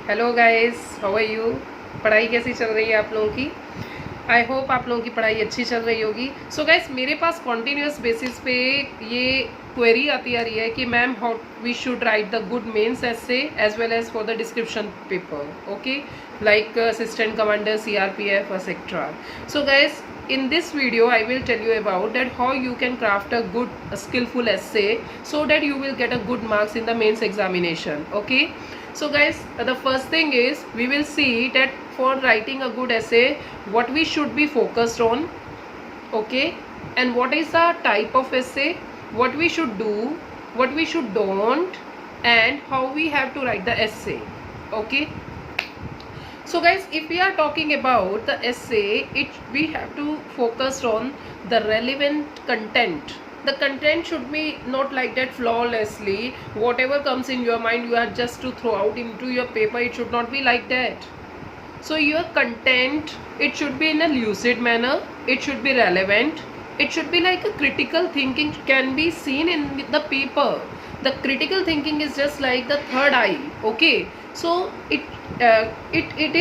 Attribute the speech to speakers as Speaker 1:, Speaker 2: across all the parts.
Speaker 1: Hello guys, how are you. पढ़ाई कैसी चल रही है आप लोगों की। आई होप आप लोगों की पढ़ाई अच्छी चल रही होगी। सो गाइस, मेरे पास कॉन्टीन्यूस बेसिस पे ये क्वेरी आती आ रही है कि ma'am how we should write the good mains essay as well as for the description paper, okay, like assistant commander, CRPF, etc. So guys, in this video I will tell you about that how you can craft a good skillful essay so that you will get a good marks in the mains examination. Okay, so guys, the first thing is we will see that for writing a good essay what we should be focused on, okay, and what is the type of essay, what we should do, what we should don't, and how we have to write the essay. Okay, so guys, if we are talking about the essay, we have to focus on the relevant content. The content should be not like that flawlessly. Whatever comes in your mind, you are just to throw out into your paper. It should not be like that. So your content, it should be in a lucid manner. It should be relevant. It should be like a critical thinking can be seen in the paper. The critical thinking is just like the third eye. Okay, so it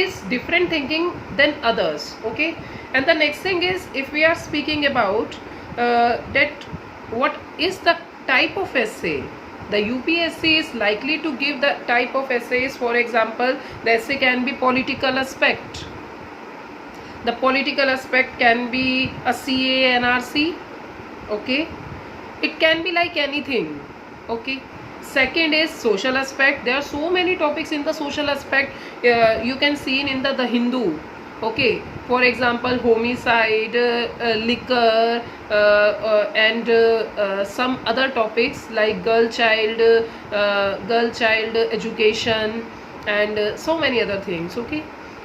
Speaker 1: is different thinking than others. Okay, and the next thing is, if we are speaking about that what is the type of essay, the UPSC is likely to give the type of essays. For example, the essay can be political aspect. The political aspect can be a CA NRC. Okay, it can be like anything. Okay, second is social aspect. There are so many topics in the social aspect. You can see in the Hindu. Okay, for example, homicide, liquor, and some other topics like girl child education, and so many other things. Okay,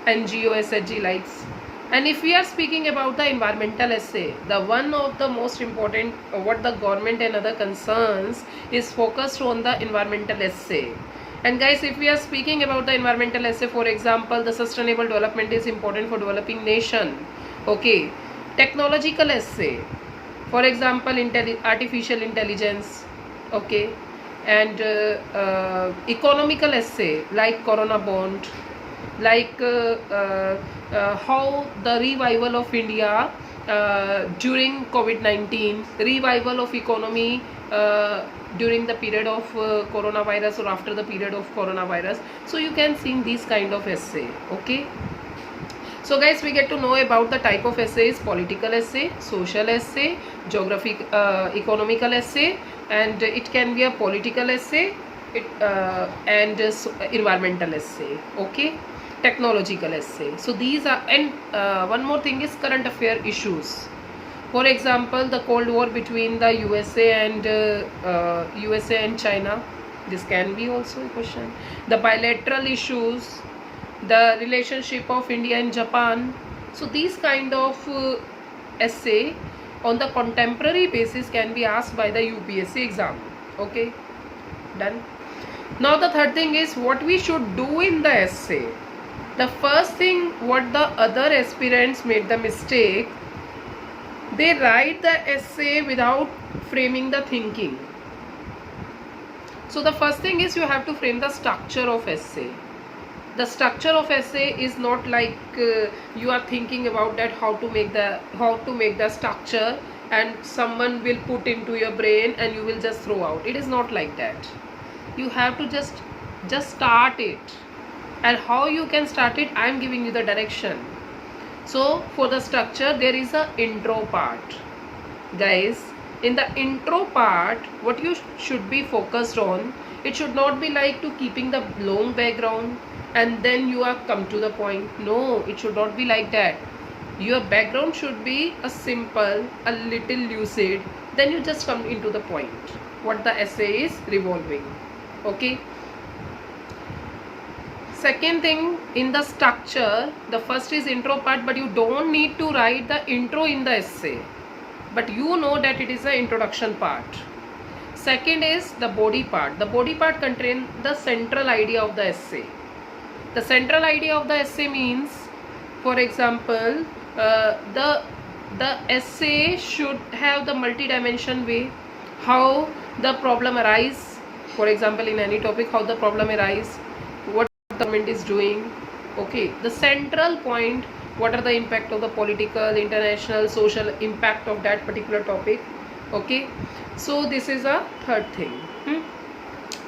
Speaker 1: NGO, SHG likes. And if we are speaking about the environmental essay, the one of the most important what the government and other concerns is focused on the environmental essay. And guys, if we are speaking about the environmental essay, for example, the sustainable development is important for developing nation. Okay, technological essay, for example, artificial intelligence. Okay, and economical essay like corona bond, like how the revival of India during COVID-19, revival of economy during the period of coronavirus or after the period of coronavirus. So you can see these kind of essay. Okay, so guys, we get to know about the type of essays: political essay, social essay, geographic economical essay, and it can be a political essay, and environmental essay. Okay, technological essay. So these are, and one more thing is current affair issues. For example, the Cold War between the USA and China. This can be also a question. The bilateral issues, the relationship of India and Japan. So these kind of essay on the contemporary basis can be asked by the UPSC exam. Okay, done. Now the third thing is what we should do in the essay. The first thing, what the other aspirants made the mistake, they write the essay without framing the thinking. So the first thing is you have to frame the structure of essay. The structure of essay is not like you are thinking about that how to make the structure and someone will put into your brain and you will just throw out. It is not like that. You have to just start it. And how you can start it, I am giving you the direction. So for the structure, there is a intro part. Guys, in the intro part, what you should be focused on, it should not be like to keeping the long background and then you are come to the point. No, it should not be like that. Your background should be a simple, a little lucid, then you just come into the point what the essay is revolving. Okay, second thing, in the structure, the first is intro part, but you don't need to write the intro in the essay, but you know that it is the introduction part. Second is the body part. The body part contains the central idea of the essay. The central idea of the essay means, for example, the essay should have the multi-dimension way, how the problem arise. For example, in any topic, how the problem arise, what the government is doing. Okay, the central point, what are the impact of the political, international, social impact of that particular topic. Okay, so this is a third thing.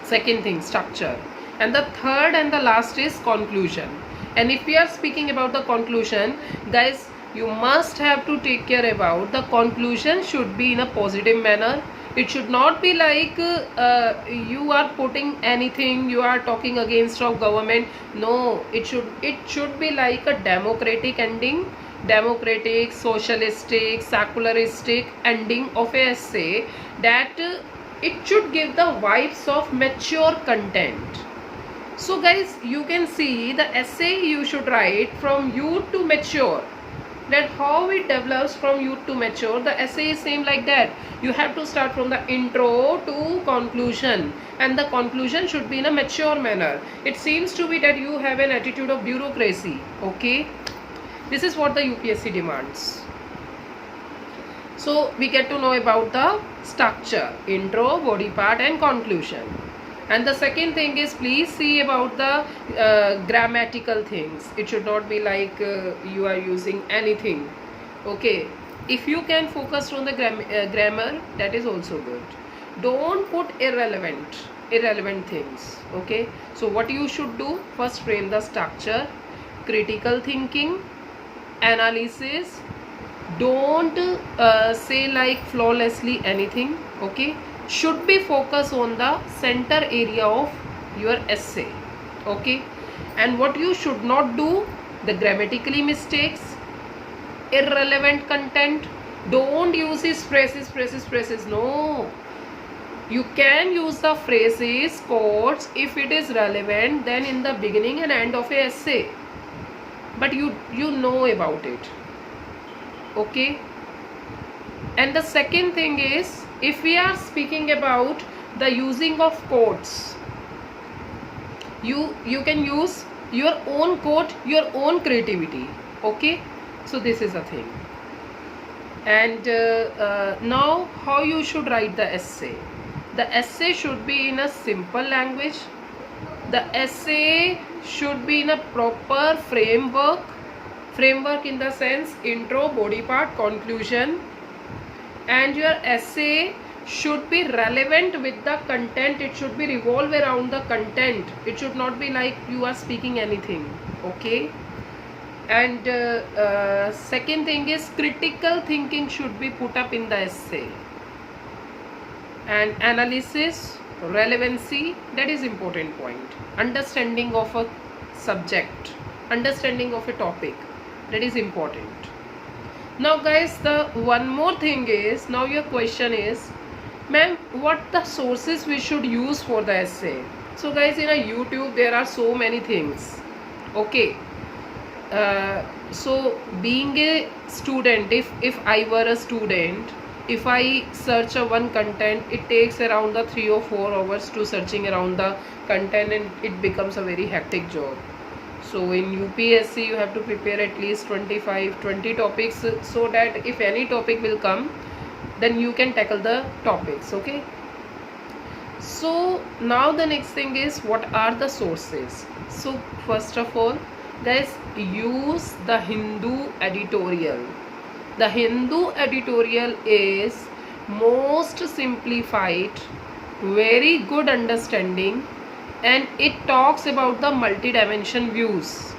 Speaker 1: Second thing, structure. And the third and the last is conclusion. And if we are speaking about the conclusion, guys, you must have to take care about the conclusion should be in a positive manner. It should not be like you are putting anything, you are talking against of government. No, it should be like a democratic ending, democratic, socialistic, secularistic ending of a essay, that it should give the vibes of mature content. So guys, you can see the essay you should write from youth to mature, that how it develops from youth to mature. The essay is same like that. You have to start from the intro to conclusion, and the conclusion should be in a mature manner. It seems to be that you have an attitude of bureaucracy. Okay, this is what the UPSC demands. So we get to know about the structure, intro, body part and conclusion. And the second thing is, please see about the grammatical things. It should not be like you are using anything. Okay, if you can focus on the grammar, that is also good. Don't put irrelevant things. Okay, so what you should do, first frame the structure, critical thinking, analysis. Don't say like flawlessly anything. Okay, should be focused on the center area of your essay. Okay, and what you should not do, the grammatically mistakes, irrelevant content. Don't use these phrases. No, you can use the phrases, quotes if it is relevant, then in the beginning and end of a essay, but you know about it. Okay, and the second thing is, if we are speaking about the using of quotes, you can use your own quote, your own creativity. Okay, so this is a thing. And now how you should write the essay. The essay should be in a simple language. The essay should be in a proper framework in the sense intro, body part, conclusion. And your essay should be relevant with the content. It should be revolve around the content. It should not be like you are speaking anything. Okay, and second thing is, critical thinking should be put up in the essay. And analysis, relevancy, that is important point. Understanding of a subject, understanding of a topic, that is important. Now guys, the one more thing is, now your question is, ma'am, what the sources we should use for the essay? So guys, in a YouTube there are so many things. Okay, so being a student, if I were a student, if I search a one content, it takes around the 3 or 4 hours to searching around the content, and it becomes a very hectic job. So in UPSC you have to prepare at least 25-20 topics, so that if any topic will come, then you can tackle the topics. Okay, so now the next thing is, what are the sources? So first of all guys, use the Hindu editorial. The Hindu editorial is most simplified, very good understanding, and it talks about the multidimension views.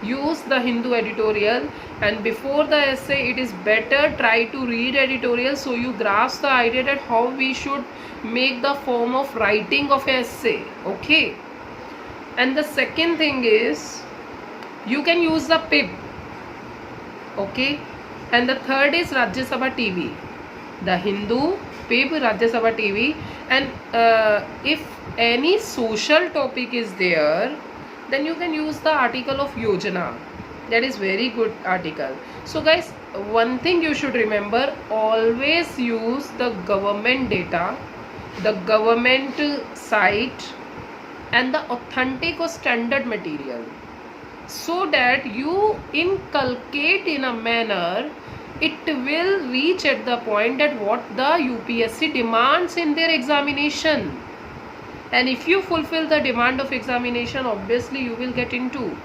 Speaker 1: Use the Hindu editorial, and before the essay it is better try to read editorial, so you grasp the idea that how we should make the form of writing of essay. Okay, and the second thing is, you can use the PIB. Okay, and the third is Rajya Sabha TV. The Hindu, PIB, Rajya Sabha TV. And if any social topic is there, then you can use the article of Yojana. That is very good article. So guys, one thing you should remember, always use the government data, the government site, and the authentic or standard material, so that you inculcate in a manner it will reach at the point that what the UPSC demands in their examination. and if you fulfill the demand of examination, obviously you will get into.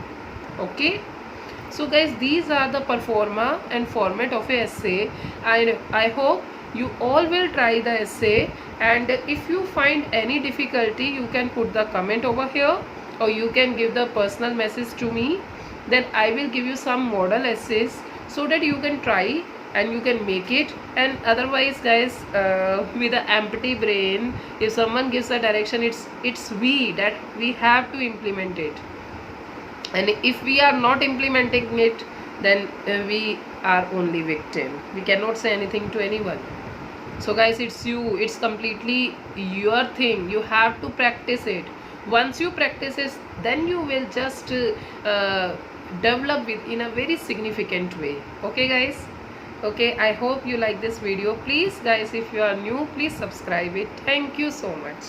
Speaker 1: Okay, so guys, these are the performa and format of a essay. I hope you all will try the essay, and if you find any difficulty, you can put the comment over here, or you can give the personal message to me. Then I will give you some model essays so that you can try and you can make it. And otherwise guys, with an empty brain, if someone gives a direction, it's we that we have to implement it, and if we are not implementing it, then we are only victim. We cannot say anything to anyone. So guys, it's completely your thing. You have to practice it. Once you practice it, then you will just develop it in a very significant way. Okay guys, okay, I hope you like this video. Please guys, if you are new, please subscribe it. Thank you so much.